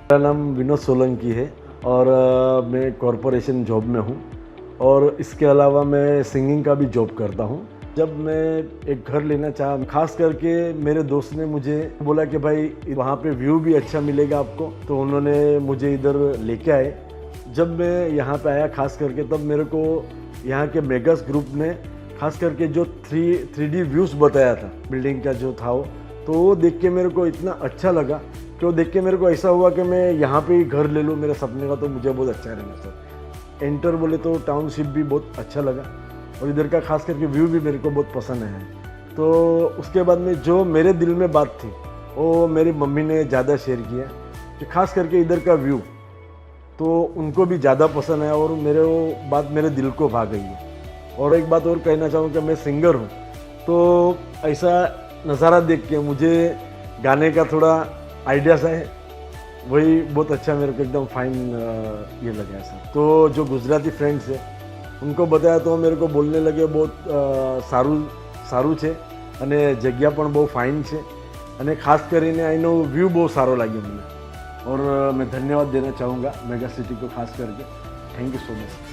मेरा नाम विनोद सोलंकी है और मैं कॉरपोरेशन जॉब में हूँ और इसके अलावा मैं सिंगिंग का भी जॉब करता हूँ। जब मैं एक घर लेना चाहा, खास करके मेरे दोस्त ने मुझे बोला कि भाई वहाँ पे व्यू भी अच्छा मिलेगा आपको, तो उन्होंने मुझे इधर लेके आए। जब मैं यहाँ पे आया खास करके, तब मेरे को यहाँ के मेगास ग्रुप ने खास करके जो 3D व्यूज़ बताया था बिल्डिंग का जो था वो, तो वो देख के मेरे को इतना अच्छा लगा कि वो देख के मेरे को ऐसा हुआ कि मैं यहाँ पे ही घर ले लूँ मेरे सपने का, तो मुझे बहुत अच्छा रहेगा सर। एंटर बोले तो टाउनशिप भी बहुत अच्छा लगा और इधर का खास करके व्यू भी मेरे को बहुत पसंद है। तो उसके बाद में जो मेरे दिल में बात थी वो मेरी मम्मी ने ज़्यादा शेयर किया कि खास करके इधर का व्यू तो उनको भी ज़्यादा पसंद है और मेरे वो बात मेरे दिल को भा गई है। और एक बात और कहना चाहूँ कि मैं सिंगर हूँ, तो ऐसा नज़ारा देख के मुझे गाने का थोड़ा आइडिया सा है, वही बहुत अच्छा मेरे को एकदम फाइन ये लगा ऐसा। तो जो गुजराती फ्रेंड्स है उनको बताया तो मेरे को बोलने लगे बहुत સારું છે અને જગ્યા પણ બહુ ફાઇન છે અને ખાસ કરીને અહીંનો વ્યૂ બહુ સારો લાગ્યો મને और मैं धन्यवाद देना चाहूँगा मेगा सिटी को खास करके। Thank you so much.